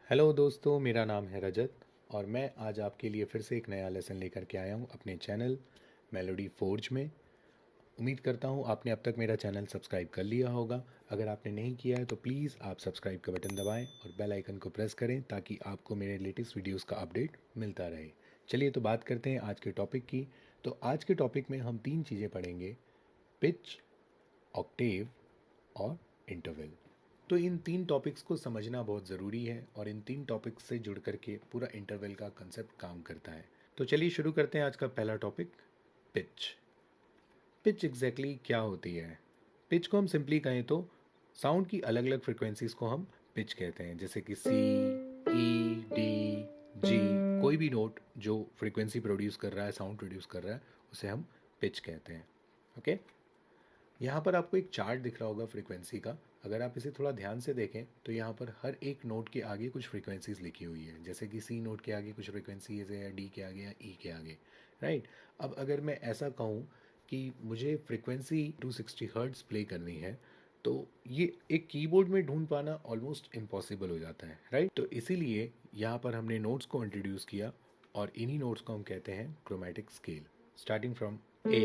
Hello दोस्तों, मेरा नाम है रजत और मैं आज आपके लिए फिर से एक नया लेसन लेकर के आया हूँ अपने चैनल मेलोडी फोर्ज में। उम्मीद करता हूँ आपने अब तक मेरा चैनल सब्सक्राइब कर लिया होगा। अगर आपने नहीं किया है तो प्लीज़ आप सब्सक्राइब का बटन दबाएं और बेल आइकन को प्रेस करें ताकि आपको मेरे लेटेस्ट वीडियोस का अपडेट मिलता रहे। चलिए तो बात करते हैं आज के टॉपिक की। तो आज के टॉपिक में हम तीन चीज़ें पढ़ेंगे: पिच, ऑक्टेव और इंटरवल। तो इन तीन टॉपिक्स को समझना बहुत ज़रूरी है और इन तीन टॉपिक्स से जुड़ करके पूरा इंटरवल का कंसेप्ट काम करता है। तो चलिए शुरू करते हैं आज का पहला टॉपिक, पिच। पिच एग्जैक्टली क्या होती है? पिच को हम सिंपली कहें तो साउंड की अलग अलग फ्रिक्वेंसीज को हम पिच कहते हैं, जैसे कि सी, ई, डी, जी। कोई भी नोट जो फ्रिक्वेंसी प्रोड्यूस कर रहा है, साउंड प्रोड्यूस कर रहा है, उसे हम पिच कहते हैं। ओके, यहाँ पर आपको एक चार्ट दिख रहा होगा फ्रीक्वेंसी का। अगर आप इसे थोड़ा ध्यान से देखें तो यहाँ पर हर एक नोट के आगे कुछ फ्रीक्वेंसीज लिखी हुई है, जैसे कि सी नोट के आगे कुछ फ्रीक्वेंसीज है, या डी के आगे, या ई के आगे। राइट। अब अगर मैं ऐसा कहूँ कि मुझे फ्रीक्वेंसी 260 हर्ट्ज प्ले करनी है, तो ये एक कीबोर्ड में ढूंढ पाना ऑलमोस्ट इम्पॉसिबल हो जाता है। राइट। तो इसीलिए यहाँ पर हमने नोट्स को इंट्रोड्यूस किया और इन्हीं नोट्स को हम कहते हैं chromatic scale, starting from A,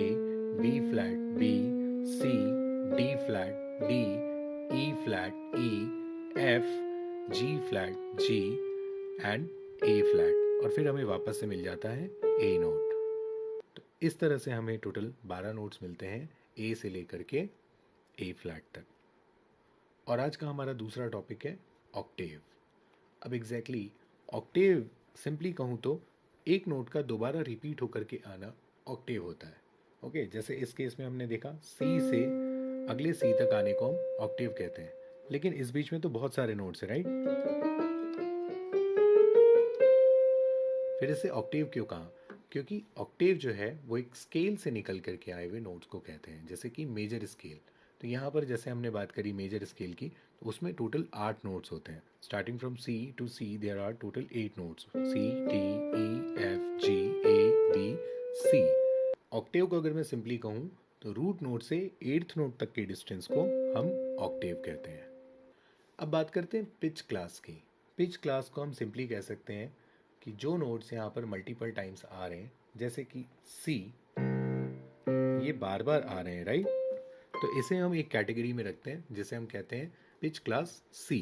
B flat, B, C, D flat, D, E flat, E, F, G flat, G and A flat, और फिर हमें वापस से मिल जाता है ए नोट। तो इस तरह से हमें टोटल 12 नोट्स मिलते हैं ए से लेकर के ए फ्लैट तक। और आज का हमारा दूसरा टॉपिक है ऑक्टेव। अब एग्जैक्टली ऑक्टेव सिंपली कहूँ तो एक नोट का दोबारा रिपीट होकर के आना ऑक्टेव होता है। ओके, जैसे इस केस में हमने देखा सी से अगले सी तक आने को हम ऑक्टेव कहते हैं, लेकिन इस बीच में तो बहुत सारे नोट्स हैं, राइट। फिर इसे ऑक्टेव क्यों कहा? क्योंकि ऑक्टेव जो है वो एक स्केल से निकल करके आए हुए नोट्स को कहते हैं, जैसे कि मेजर स्केल। तो यहाँ पर जैसे हमने बात करी मेजर स्केल की, तो उसमें टोटल 8 नोट्स होते हैं। Starting from C to C there are total 8 notes, C, D, E, F, G, A, B, C. Octave को अगर मैं सिंपली कहूँ तो रूट नोट से 8th नोट तक के डिस्टेंस को हम ऑक्टेव कहते हैं। अब बात करते हैं पिच क्लास की। पिच क्लास को हम सिंपली कह सकते हैं कि जो नोट्स यहाँ पर मल्टीपल टाइम्स आ रहे हैं, जैसे कि सी, ये बार बार आ रहे हैं, राइट। तो इसे हम एक कैटेगरी में रखते हैं जिसे हम कहते हैं पिच क्लास सी।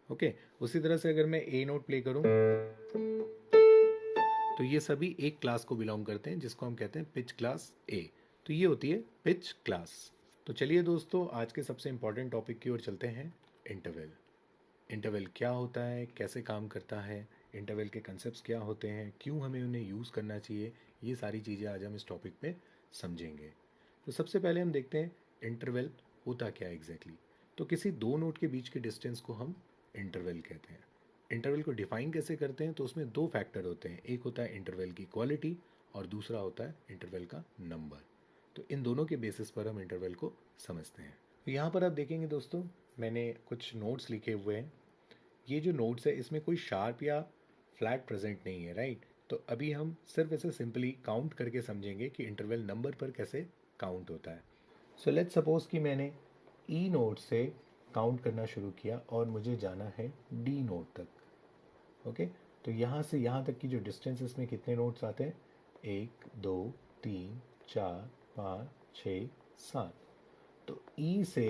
ओके, उसी तरह से अगर मैं ए नोट प्ले करूं तो ये सभी एक क्लास को बिलोंग करते हैं जिसको हम कहते हैं पिच क्लास ए। तो ये होती है पिच क्लास। तो चलिए दोस्तों, आज के सबसे इंपॉर्टेंट टॉपिक की ओर चलते हैं, इंटरवल। इंटरवल क्या होता है, कैसे काम करता है, इंटरवल के कंसेप्ट्स क्या होते हैं, क्यों हमें उन्हें यूज़ करना चाहिए, ये सारी चीज़ें आज हम इस टॉपिक पे समझेंगे। तो सबसे पहले हम देखते हैं इंटरवल होता क्या एग्जैक्टली। तो किसी दो नोट के बीच के डिस्टेंस को हम इंटरवल कहते हैं। इंटरवल को डिफाइन कैसे करते हैं? तो उसमें दो फैक्टर होते हैं, एक होता है इंटरवल की क्वालिटी और दूसरा होता है इंटरवल का नंबर। तो इन दोनों के बेसिस पर हम इंटरवल को समझते हैं। तो यहाँ पर आप देखेंगे दोस्तों, मैंने कुछ नोट्स लिखे हुए हैं। ये जो नोट्स है इसमें कोई शार्प या फ्लैट प्रेजेंट नहीं है, राइट। तो अभी हम सिर्फ ऐसे सिंपली काउंट करके समझेंगे कि इंटरवल नंबर पर कैसे काउंट होता है। सो लेट्स सपोज कि मैंने ई नोट से काउंट करना शुरू किया और मुझे जाना है डी नोट तक। ओके, तो यहाँ से यहाँ तक की जो डिस्टेंस, इसमें कितने नोट्स आते हैं? 1, 2, 3, 4, 5, 6, 7। तो ई से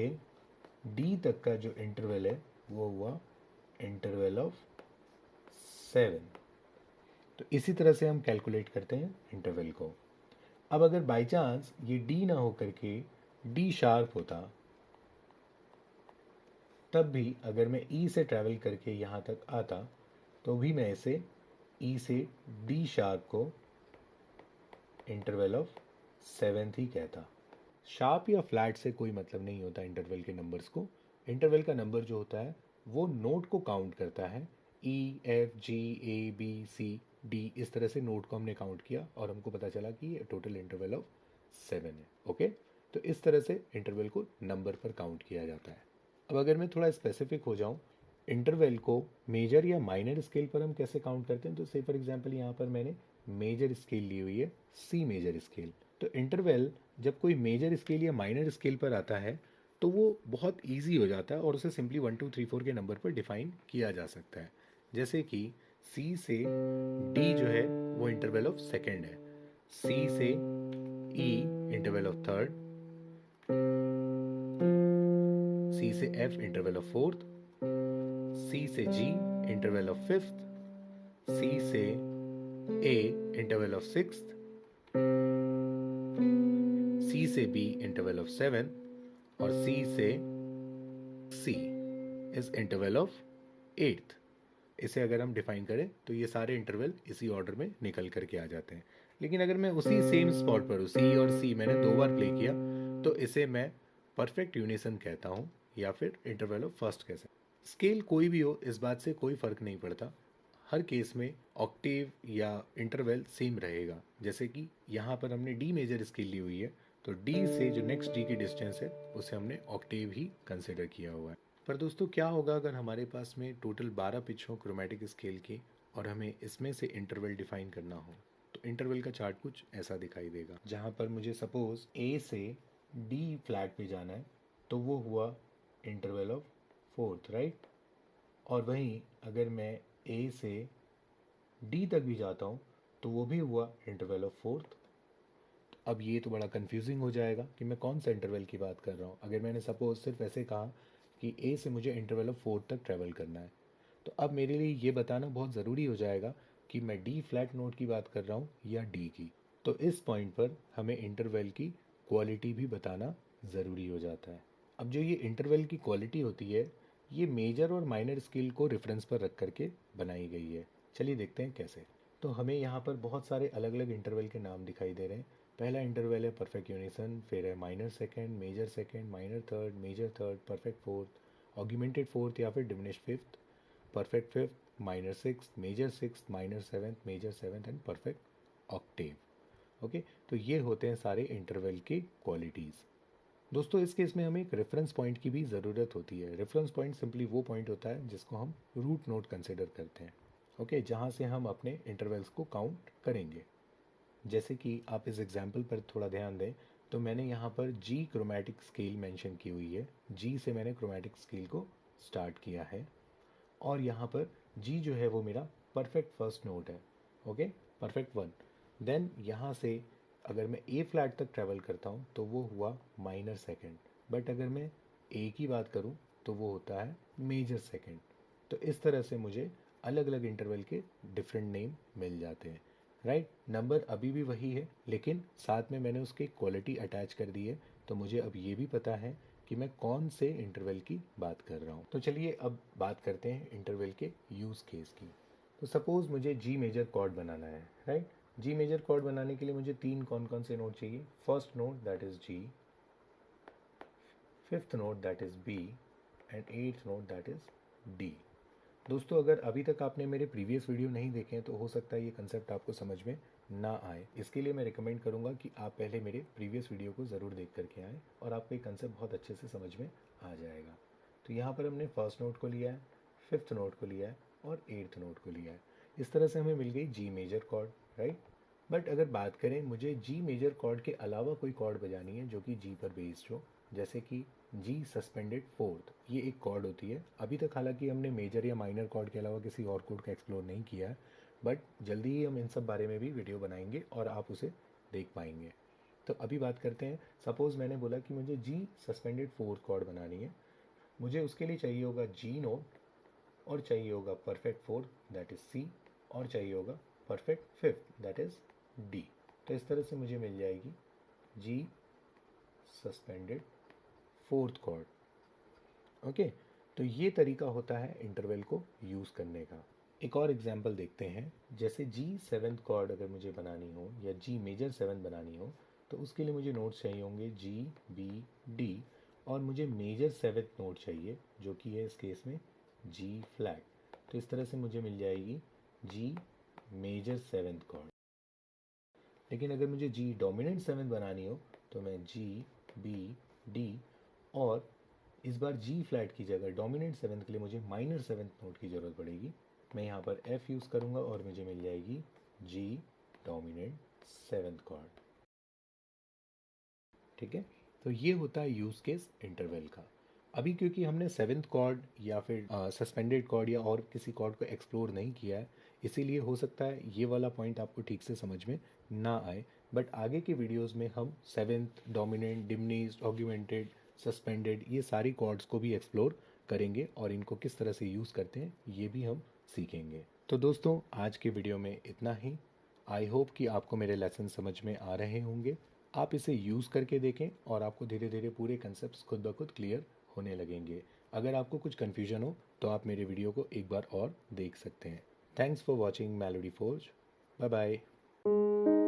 डी तक का जो इंटरवल है वो हुआ इंटरवल ऑफ 7। तो इसी तरह से हम कैलकुलेट करते हैं इंटरवल को। अब अगर बाई चांस ये डी ना हो करके डी शार्प होता, तब भी अगर मैं ई से ट्रैवल करके यहाँ तक आता तो भी मैं इसे ई से डी शार्प को इंटरवल ऑफ 7 ही कहता। शार्प या फ्लैट से कोई मतलब नहीं होता इंटरवल के नंबर्स को। इंटरवल का नंबर जो होता है वो नोट को काउंट करता है। ई, F, G, A, B, C, D, इस तरह से नोट को हमने काउंट किया और हमको पता चला कि ये टोटल इंटरवल ऑफ 7 है। ओके, तो इस तरह से इंटरवल को नंबर पर काउंट किया जाता है। अब अगर मैं थोड़ा स्पेसिफिक हो जाऊँ, इंटरवल को मेजर या माइनर स्केल पर हम कैसे काउंट करते हैं, तो से फॉर एग्जांपल यहाँ पर मैंने मेजर स्केल ली हुई है, सी मेजर स्केल। तो इंटरवल जब कोई मेजर स्केल या माइनर स्केल पर आता है तो वो बहुत इजी हो जाता है और उसे सिंपली 1 2 3 4 के नंबर पर डिफाइन किया जा सकता है। जैसे कि सी से डी जो है वो इंटरवल ऑफ सेकेंड है, सी से ई इंटरवल ऑफ थर्ड, सी से एफ इंटरवल ऑफ फोर्थ, सी से जी इंटरवल ऑफ फिफ्थ, सी से ए इंटरवल ऑफ सिक्स्थ, सी से बी इंटरवल ऑफ सेवेंथ और सी से सी इज इंटरवल ऑफ एट्थ। इसे अगर हम डिफाइन करें तो ये सारे इंटरवल इसी ऑर्डर में निकल करके आ जाते हैं। लेकिन अगर मैं उसी सेम स्पॉट पर सी और सी मैंने 2 बार प्ले किया तो इसे मैं परफेक्ट यूनिसन कहता हूँ या फिर इंटरवल ऑफ फर्स्ट कह सकते हैं। स्केल कोई भी हो, इस बात से कोई फ़र्क नहीं पड़ता, हर केस में ऑक्टेव या इंटरवल सेम रहेगा। जैसे कि यहाँ पर हमने डी मेजर स्केल ली हुई है, तो डी से जो नेक्स्ट डी की डिस्टेंस है उसे हमने ऑक्टेव ही कंसिडर किया हुआ है। पर दोस्तों क्या होगा अगर हमारे पास में टोटल 12 पिच हो क्रोमेटिक स्केल की और हमें इसमें से इंटरवल डिफाइन करना हो? तो इंटरवल का चार्ट कुछ ऐसा दिखाई देगा, जहाँ पर मुझे सपोज ए से डी फ्लैट पे जाना है तो वो हुआ इंटरवल ऑफ फोर्थ, राइट। और वहीं अगर मैं ए से डी तक भी जाता हूँ तो वो भी हुआ इंटरवल ऑफ फोर्थ। अब ये तो बड़ा कंफ्यूजिंग हो जाएगा कि मैं कौन सा इंटरवल की बात कर रहा हूँ। अगर मैंने सपोज सिर्फ ऐसे कहा कि ए से मुझे इंटरवल ऑफ फोर्थ तक ट्रैवल करना है, तो अब मेरे लिए ये बताना बहुत ज़रूरी हो जाएगा कि मैं डी फ्लैट नोट की बात कर रहा हूँ या डी की। तो इस पॉइंट पर हमें इंटरवल की क्वालिटी भी बताना ज़रूरी हो जाता है। अब जो ये इंटरवल की क्वालिटी होती है ये मेजर और माइनर स्केल को रेफरेंस पर रख करके बनाई गई है। चलिए देखते हैं कैसे। तो हमें यहाँ पर बहुत सारे अलग अलग इंटरवल के नाम दिखाई दे रहे हैं। पहला इंटरवल है परफेक्ट यूनिसन, फिर है minor second, minor third, major third, perfect fourth, augmented fourth या फिर diminished fifth, perfect fifth, minor six, major six, minor seventh, major seventh and perfect octave. Okay, तो ये होते हैं सारे इंटरवल की क्वालिटीज़। दोस्तों इस केस में हमें एक रेफरेंस पॉइंट की भी ज़रूरत होती है। रेफरेंस पॉइंट सिंपली वो पॉइंट होता है जिसको हम रूट नोड कंसिडर करते हैं, ओके, जहाँ से हम अपने इंटरवल्स को काउंट करेंगे। जैसे कि आप इस एग्जाम्पल पर थोड़ा ध्यान दें तो मैंने यहाँ पर जी क्रोमेटिक स्केल मेंशन की हुई है। जी से मैंने क्रोमेटिक स्केल को स्टार्ट किया है और यहाँ पर जी जो है वो मेरा परफेक्ट फर्स्ट नोट है, ओके, परफेक्ट वन। देन यहाँ से अगर मैं ए फ्लैट तक ट्रैवल करता हूँ तो वो हुआ माइनर सेकेंड, बट अगर मैं ए की बात करूँ तो वो होता है मेजर सेकेंड। तो इस तरह से मुझे अलग अलग इंटरवल के डिफरेंट नेम मिल जाते हैं, राइट। नंबर अभी भी वही है लेकिन साथ में मैंने उसकी क्वालिटी अटैच कर दी है, तो मुझे अब ये भी पता है कि मैं कौन से इंटरवल की बात कर रहा हूँ। तो चलिए अब बात करते हैं इंटरवल के यूज़ केस की। तो सपोज़ मुझे जी मेजर कॉर्ड बनाना है, राइट। जी मेजर कॉर्ड बनाने के लिए मुझे तीन कौन कौन से नोट चाहिए? First note that is G, fifth note that is B and eighth note that is D. दोस्तों अगर अभी तक आपने मेरे प्रीवियस वीडियो नहीं देखे हैं तो हो सकता है ये कंसेप्ट आपको समझ में ना आए। इसके लिए मैं रिकमेंड करूँगा कि आप पहले मेरे प्रीवियस वीडियो को ज़रूर देख करके आएँ और आपको ये कंसेप्ट बहुत अच्छे से समझ में आ जाएगा। तो यहाँ पर हमने फर्स्ट नोट को लिया है, फिफ्थ नोट को लिया है और एट्थ नोट को लिया है। इस तरह से हमें मिल गई G major chord, right. But अगर बात करें मुझे जी मेजर कॉर्ड के अलावा कोई कॉर्ड बजानी है जो कि जी पर बेस्ड हो, जैसे कि जी सस्पेंडेड फोर्थ, ये एक कॉर्ड होती है। अभी तक हालांकि हमने मेजर या माइनर कॉर्ड के अलावा किसी और कॉर्ड का एक्सप्लोर नहीं किया है, बट जल्दी ही हम इन सब बारे में भी वीडियो बनाएंगे और आप उसे देख पाएंगे। तो अभी बात करते हैं, सपोज़ मैंने बोला कि मुझे जी सस्पेंडेड फोर्थ कॉर्ड बनानी है। मुझे उसके लिए चाहिए होगा जी नोट और चाहिए होगा perfect fourth that is C और चाहिए होगा perfect fifth that is D. तो इस तरह से मुझे मिल जाएगी G suspended fourth chord, okay. तो ये तरीका होता है इंटरवल को यूज़ करने का। एक और एग्जांपल देखते हैं, जैसे जी सेवन्थ कॉर्ड अगर मुझे बनानी हो या जी मेजर सेवन बनानी हो तो उसके लिए मुझे नोट्स चाहिए होंगे जी, बी, डी और मुझे मेजर सेवन्थ नोट चाहिए जो कि है इस केस में जी फ्लैट। तो इस तरह से मुझे मिल जाएगी जी मेजर सेवन्थ कॉर्ड। लेकिन अगर मुझे जी डोमिनेंट सेवन्थ बनानी हो तो मैं जी, बी, डी और इस बार जी फ्लैट की जगह डोमिनेंट सेवन्थ के लिए मुझे माइनर सेवन्थ नोट की ज़रूरत पड़ेगी। मैं यहाँ पर एफ यूज़ करूँगा और मुझे मिल जाएगी जी डोमिनेंट सेवन्थ कॉर्ड, ठीक है। तो ये होता है यूज़ केस इंटरवल का। अभी क्योंकि हमने सेवेंथ कॉर्ड या फिर सस्पेंडेड कॉर्ड या और किसी कॉर्ड को एक्सप्लोर नहीं किया है, इसीलिए हो सकता है ये वाला पॉइंट आपको ठीक से समझ में ना आए। बट आगे के वीडियोस में हम seventh, dominant, diminished, augmented, suspended ये सारी कॉर्ड्स को भी एक्सप्लोर करेंगे और इनको किस तरह से यूज़ करते हैं ये भी हम सीखेंगे। तो दोस्तों, आज के वीडियो में इतना ही। आई होप कि आपको मेरे लेसन समझ में आ रहे होंगे। आप इसे यूज़ करके देखें और आपको धीरे धीरे पूरे कंसेप्ट खुद ब खुद क्लियर होने लगेंगे। अगर आपको कुछ कन्फ्यूजन हो तो आप मेरे वीडियो को एक बार और देख सकते हैं। Thanks for watching Melody Forge. Bye bye.